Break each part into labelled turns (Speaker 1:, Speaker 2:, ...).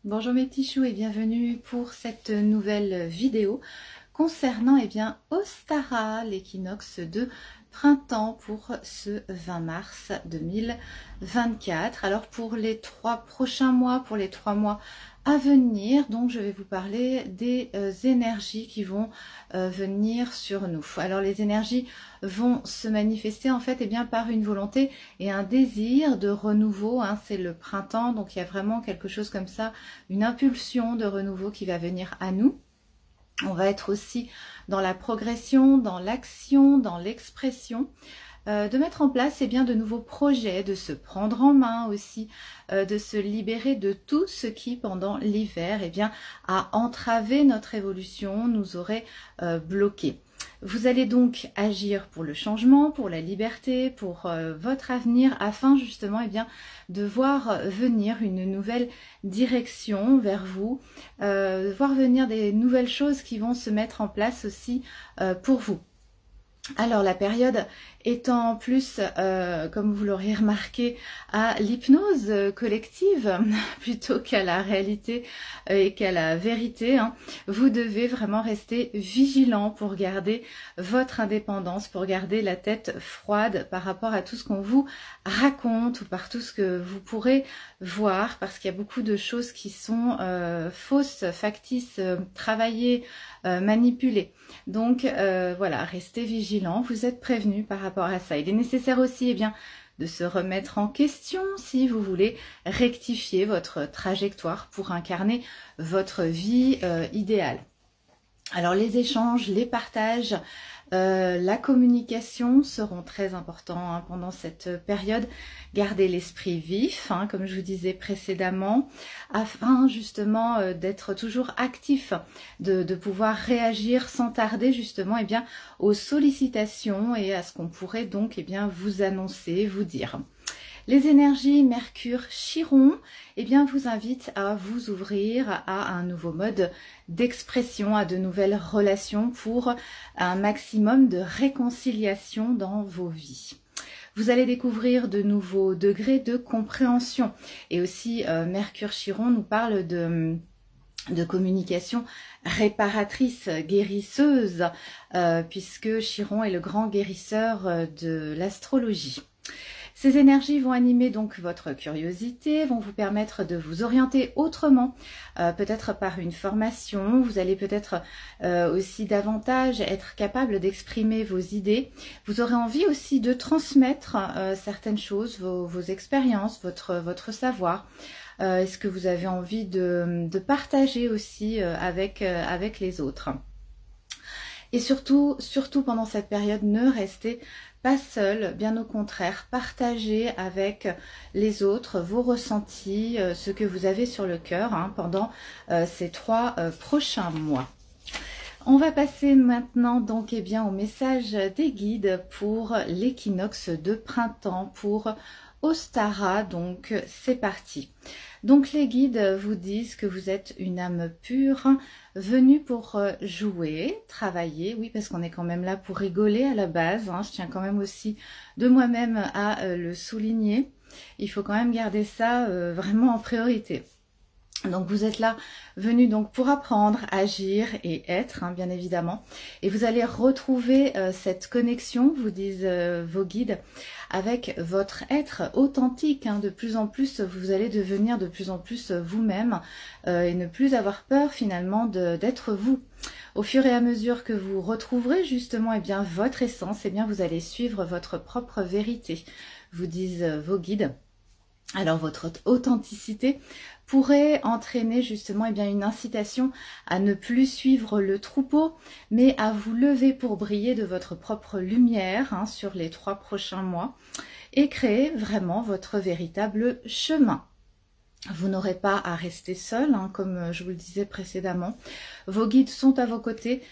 Speaker 1: Bonjour mes petits choux et bienvenue pour cette nouvelle vidéo concernant Ostara, l'équinoxe de printemps pour ce 20 mars 2024. Alors pour les 3 prochains mois, pour les 3 mois à venir, donc je vais vous parler des énergies qui vont venir sur nous. Alors les énergies vont se manifester en fait par une volonté et un désir de renouveau, hein. C'est le printemps, donc il y a vraiment quelque chose comme ça, une impulsion de renouveau qui va venir à nous. On va être aussi dans la progression, dans l'action, dans l'expression, de mettre en place de nouveaux projets, de se prendre en main aussi, de se libérer de tout ce qui pendant l'hiver a entravé notre évolution, nous aurait bloqué. Vous allez donc agir pour le changement, pour la liberté, pour votre avenir, afin justement de voir venir une nouvelle direction vers vous, voir venir des nouvelles choses qui vont se mettre en place aussi pour vous. Alors la période étant plus, comme vous l'aurez remarqué, à l'hypnose collective plutôt qu'à la réalité et qu'à la vérité, hein, vous devez vraiment rester vigilant pour garder votre indépendance, pour garder la tête froide par rapport à tout ce qu'on vous raconte ou par tout ce que vous pourrez voir, parce qu'il y a beaucoup de choses qui sont fausses, factices, travaillées, manipulées. Donc voilà, restez vigilants, vous êtes prévenus par rapport à ça. Il est nécessaire aussi de se remettre en question si vous voulez rectifier votre trajectoire pour incarner votre vie idéale. Alors les échanges, les partages, la communication seront très importants hein, pendant cette période. Gardez l'esprit vif, hein, comme je vous disais précédemment, afin justement d'être toujours actif, de pouvoir réagir sans tarder justement aux sollicitations et à ce qu'on pourrait donc vous annoncer, vous dire. Les énergies Mercure-Chiron vous invitent à vous ouvrir à un nouveau mode d'expression, à de nouvelles relations pour un maximum de réconciliation dans vos vies. Vous allez découvrir de nouveaux degrés de compréhension. Et aussi, Mercure-Chiron nous parle de communication réparatrice, guérisseuse, puisque Chiron est le grand guérisseur de l'astrologie. Ces énergies vont animer donc votre curiosité, vont vous permettre de vous orienter autrement, peut-être par une formation. Vous allez peut-être aussi davantage être capable d'exprimer vos idées. Vous aurez envie aussi de transmettre certaines choses, vos expériences, votre savoir. Est-ce que vous avez envie de partager aussi avec les autres? Et surtout pendant cette période, ne restez pas seul, bien au contraire, partagez avec les autres vos ressentis, ce que vous avez sur le cœur hein, pendant ces 3 prochains mois. On va passer maintenant donc au message des guides pour l'équinoxe de printemps, pour Ostara, donc c'est parti. Donc les guides vous disent que vous êtes une âme pure, venue pour jouer, travailler, oui parce qu'on est quand même là pour rigoler à la base, hein, je tiens quand même aussi de moi-même à le souligner, il faut quand même garder ça vraiment en priorité. Donc vous êtes là, venu donc pour apprendre, agir et être, hein, bien évidemment. Et vous allez retrouver cette connexion, vous disent vos guides, avec votre être authentique. Hein. De plus en plus, vous allez devenir de plus en plus vous-même et ne plus avoir peur finalement d'être vous. Au fur et à mesure que vous retrouverez justement votre essence, vous allez suivre votre propre vérité, vous disent vos guides. Alors votre authenticité pourrait entraîner justement une incitation à ne plus suivre le troupeau, mais à vous lever pour briller de votre propre lumière hein, sur les 3 prochains mois et créer vraiment votre véritable chemin. Vous n'aurez pas à rester seul, hein, comme je vous le disais précédemment. Vos guides sont à vos côtés.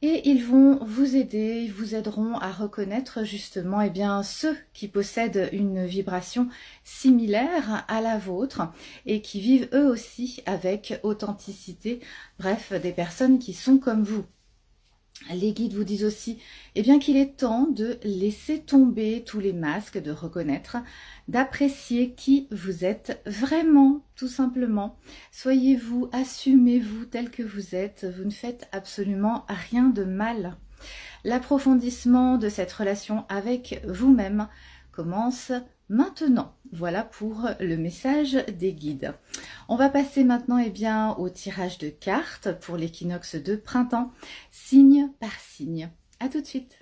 Speaker 1: Et ils vont vous aider, ils vous aideront à reconnaître justement ceux qui possèdent une vibration similaire à la vôtre et qui vivent eux aussi avec authenticité, bref, des personnes qui sont comme vous. Les guides vous disent aussi qu'il est temps de laisser tomber tous les masques, de reconnaître, d'apprécier qui vous êtes vraiment, tout simplement. Soyez-vous, assumez-vous tel que vous êtes, vous ne faites absolument rien de mal. L'approfondissement de cette relation avec vous-même commence maintenant. Voilà pour le message des guides. On va passer maintenant au tirage de cartes pour l'équinoxe de printemps, signe par signe. À tout de suite.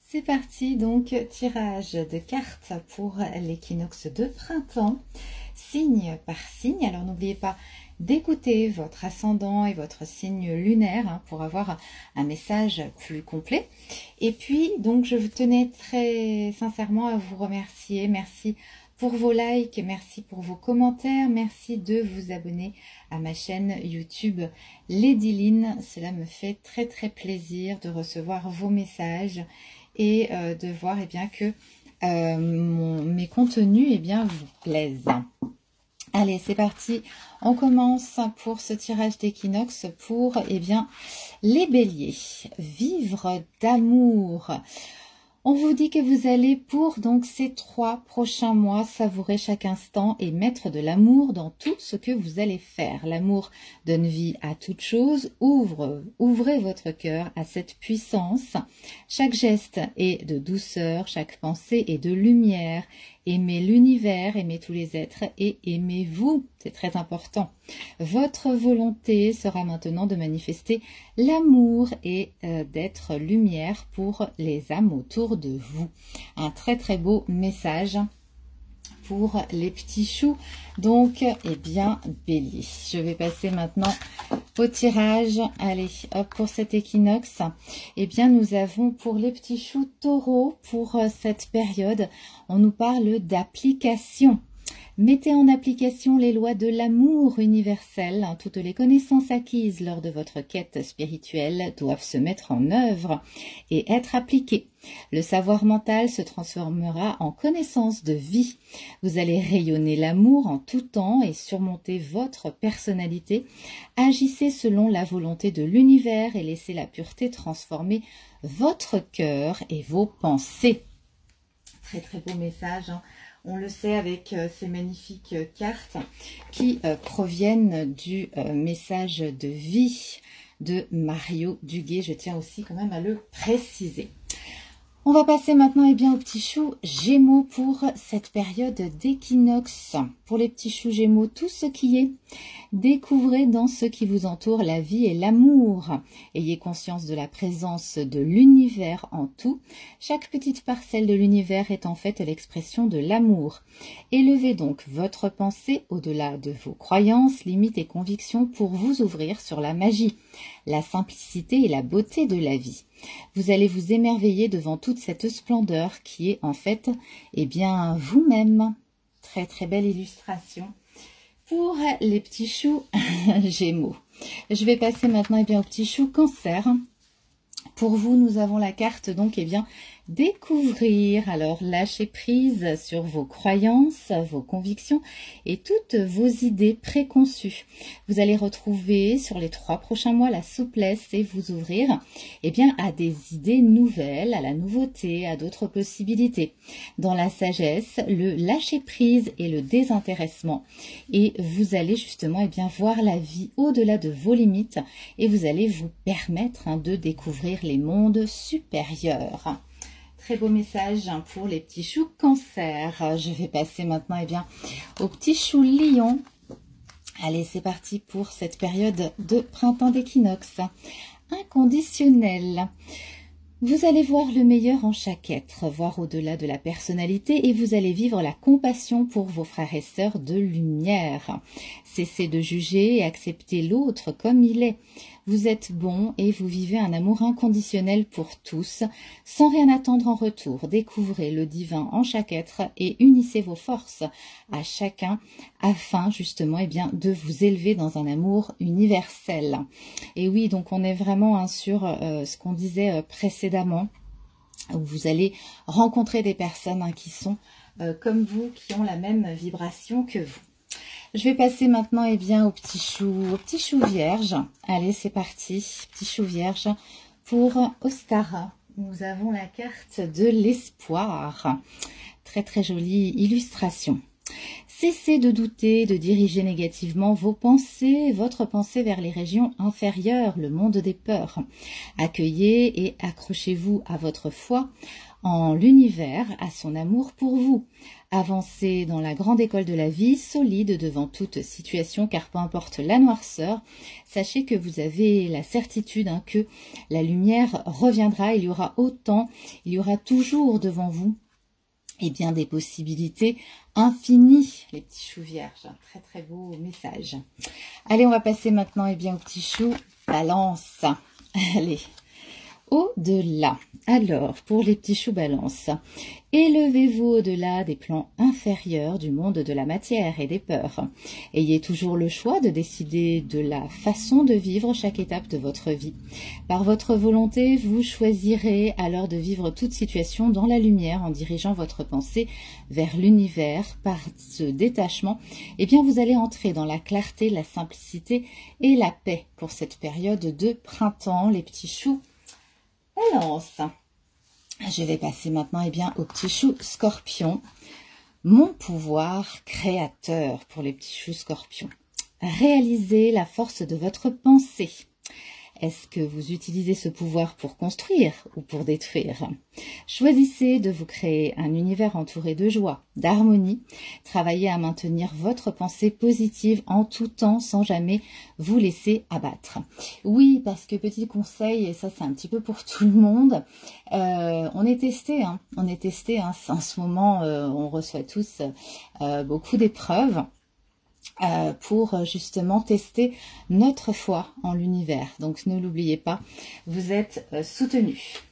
Speaker 1: C'est parti, donc tirage de cartes pour l'équinoxe de printemps, signe par signe. Alors n'oubliez pas d'écouter votre ascendant et votre signe lunaire pour avoir un message plus complet. Et puis, donc, je tenais très sincèrement à vous remercier. Merci pour vos likes, merci pour vos commentaires, merci de vous abonner à ma chaîne YouTube Lady Lynn. Cela me fait très très plaisir de recevoir vos messages et de voir que mes contenus vous plaisent. Allez, c'est parti. On commence pour ce tirage d'équinoxe pour les béliers. Vivre d'amour. On vous dit que vous allez pour donc ces 3 prochains mois savourer chaque instant et mettre de l'amour dans tout ce que vous allez faire. L'amour donne vie à toute chose. Ouvrez votre cœur à cette puissance. Chaque geste est de douceur, chaque pensée est de lumière. Aimez l'univers, aimez tous les êtres et aimez-vous. C'est très important. Votre volonté sera maintenant de manifester l'amour et d'être lumière pour les âmes autour de vous. Un très très beau message pour les petits choux. Donc, bélier. Je vais passer maintenant au tirage. Allez, hop, pour cet équinoxe. Nous avons pour les petits choux taureaux, pour cette période, on nous parle d'application. Mettez en application les lois de l'amour universel. Toutes les connaissances acquises lors de votre quête spirituelle doivent se mettre en œuvre et être appliquées. Le savoir mental se transformera en connaissance de vie. Vous allez rayonner l'amour en tout temps et surmonter votre personnalité. Agissez selon la volonté de l'univers et laissez la pureté transformer votre cœur et vos pensées. Très très beau message, hein. On le sait avec ces magnifiques cartes qui proviennent du message de vie de Mario Duguay. Je tiens aussi quand même à le préciser. On va passer maintenant aux petits choux Gémeaux pour cette période d'équinoxe. Pour les petits choux Gémeaux, tout ce qui est, découvrez dans ce qui vous entoure la vie et l'amour. Ayez conscience de la présence de l'univers en tout. Chaque petite parcelle de l'univers est en fait l'expression de l'amour. Élevez donc votre pensée au-delà de vos croyances, limites et convictions pour vous ouvrir sur la magie, la simplicité et la beauté de la vie. Vous allez vous émerveiller devant toute cette splendeur qui est en fait vous-même. Très très belle illustration pour les petits choux Gémeaux. Je vais passer maintenant aux petits choux Cancer. Pour vous, nous avons la carte donc découvrir. Alors lâchez prise sur vos croyances, vos convictions et toutes vos idées préconçues. Vous allez retrouver sur les 3 prochains mois la souplesse et vous ouvrir à des idées nouvelles, à la nouveauté, à d'autres possibilités. Dans la sagesse, le lâcher prise et le désintéressement. Et vous allez justement voir la vie au-delà de vos limites et vous allez vous permettre de découvrir les mondes supérieurs. Très beau message pour les petits choux Cancer. Je vais passer maintenant aux petits choux Lion. Allez, c'est parti pour cette période de printemps d'équinoxe. Inconditionnel. Vous allez voir le meilleur en chaque être, voir au-delà de la personnalité et vous allez vivre la compassion pour vos frères et sœurs de lumière. Cessez de juger et acceptez l'autre comme il est. Vous êtes bon et vous vivez un amour inconditionnel pour tous, sans rien attendre en retour. Découvrez le divin en chaque être et unissez vos forces à chacun afin justement de vous élever dans un amour universel. Et oui, donc on est vraiment sur ce qu'on disait précédemment, où vous allez rencontrer des personnes qui sont comme vous, qui ont la même vibration que vous. Je vais passer maintenant au petit chou vierge. Allez, c'est parti. Petit chou vierge pour Ostara. Nous avons la carte de l'espoir. Très très jolie illustration. Cessez de douter, de diriger négativement vos pensées, votre pensée vers les régions inférieures, le monde des peurs. Accueillez et accrochez-vous à votre foi en l'univers, à son amour pour vous. Avancez dans la grande école de la vie, solide devant toute situation, car peu importe la noirceur, sachez que vous avez la certitude que la lumière reviendra, il y aura toujours devant vous des possibilités infinies, les petits choux vierges. Un très très beau message. Allez, on va passer maintenant au petit chou balance. Allez, au-delà. Alors, pour les petits choux balance, élevez-vous au-delà des plans inférieurs du monde de la matière et des peurs. Ayez toujours le choix de décider de la façon de vivre chaque étape de votre vie. Par votre volonté, vous choisirez alors de vivre toute situation dans la lumière en dirigeant votre pensée vers l'univers. Par ce détachement, vous allez entrer dans la clarté, la simplicité et la paix pour cette période de printemps, les petits choux balance. Je vais passer maintenant au petit chou scorpion. Mon pouvoir créateur pour les petits choux scorpions. Réalisez la force de votre pensée. Est-ce que vous utilisez ce pouvoir pour construire ou pour détruire? Choisissez de vous créer un univers entouré de joie, d'harmonie. Travaillez à maintenir votre pensée positive en tout temps sans jamais vous laisser abattre. Oui, parce que petit conseil, et ça c'est un petit peu pour tout le monde, on est testé. En ce moment, on reçoit tous beaucoup d'épreuves. Pour justement tester notre foi en l'univers. Donc ne l'oubliez pas, vous êtes soutenus.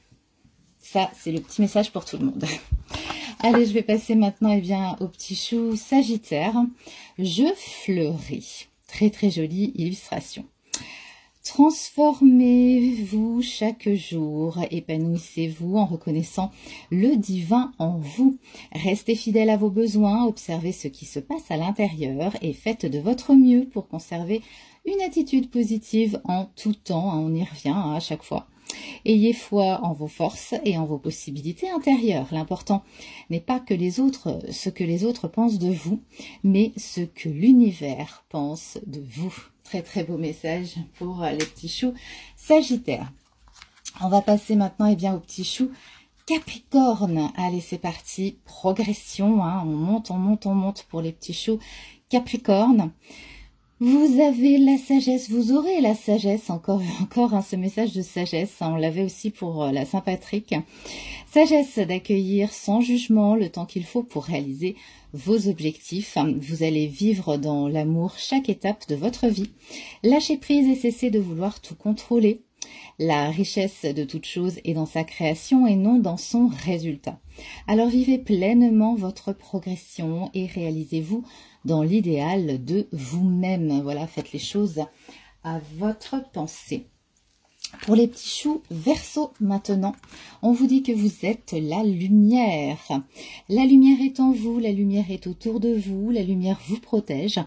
Speaker 1: Ça, c'est le petit message pour tout le monde. Allez, je vais passer maintenant au petit chou sagittaire. Je fleuris. Très très jolie illustration. Transformez-vous chaque jour, épanouissez-vous en reconnaissant le divin en vous. Restez fidèle à vos besoins, observez ce qui se passe à l'intérieur et faites de votre mieux pour conserver une attitude positive en tout temps. On y revient à chaque fois. Ayez foi en vos forces et en vos possibilités intérieures. L'important n'est pas ce que les autres pensent de vous, mais ce que l'univers pense de vous. Très très beau message pour les petits choux sagittaires. On va passer maintenant au petit chou capricorne. Allez, c'est parti. Progression, on monte pour les petits choux capricorne. Vous avez la sagesse, vous aurez la sagesse, encore ce message de sagesse, on l'avait aussi pour la Saint-Patrick. Sagesse d'accueillir sans jugement le temps qu'il faut pour réaliser vos objectifs. Vous allez vivre dans l'amour chaque étape de votre vie. Lâchez prise et cessez de vouloir tout contrôler. La richesse de toute chose est dans sa création et non dans son résultat. Alors vivez pleinement votre progression et réalisez-vous dans l'idéal de vous-même. Voilà, faites les choses à votre pensée. Pour les petits choux Verseau maintenant, on vous dit que vous êtes la lumière. La lumière est en vous, la lumière est autour de vous, la lumière vous protège.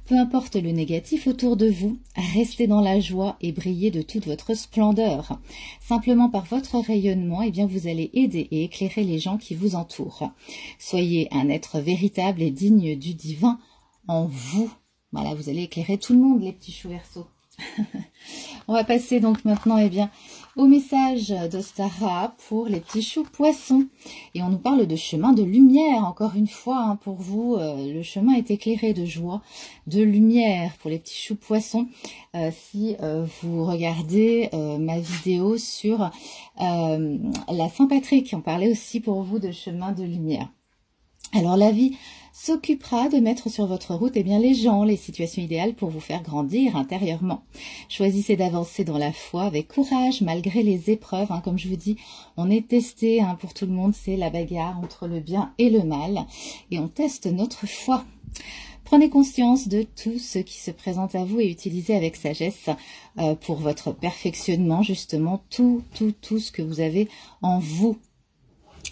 Speaker 1: Peu importe le négatif autour de vous, restez dans la joie et brillez de toute votre splendeur. Simplement par votre rayonnement, vous allez aider et éclairer les gens qui vous entourent. Soyez un être véritable et digne du divin en vous. Voilà, vous allez éclairer tout le monde, les petits choux Verseau. On va passer donc maintenant au message d'Ostara pour les petits choux poissons. Et on nous parle de chemin de lumière, encore une fois, pour vous. Le chemin est éclairé de joie, de lumière pour les petits choux poissons. Si vous regardez ma vidéo sur la Saint-Patrick, on parlait aussi pour vous de chemin de lumière. Alors la vie s'occupera de mettre sur votre route les gens, les situations idéales pour vous faire grandir intérieurement. Choisissez d'avancer dans la foi avec courage malgré les épreuves. Comme je vous dis, on est testé pour tout le monde, c'est la bagarre entre le bien et le mal et on teste notre foi. Prenez conscience de tout ce qui se présente à vous et utilisez avec sagesse pour votre perfectionnement justement tout ce que vous avez en vous.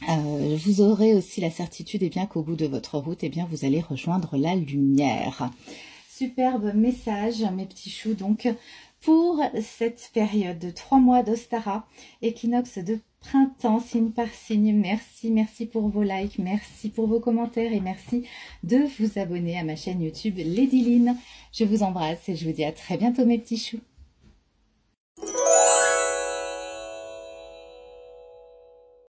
Speaker 1: vous aurez aussi la certitude bien qu'au bout de votre route, bien vous allez rejoindre la lumière. Superbe message, mes petits choux, donc pour cette période de 3 mois d'Ostara, équinoxe de printemps, signe par signe. Merci, merci pour vos likes, merci pour vos commentaires et merci de vous abonner à ma chaîne YouTube Lady Lynn. Je vous embrasse et je vous dis à très bientôt mes petits choux.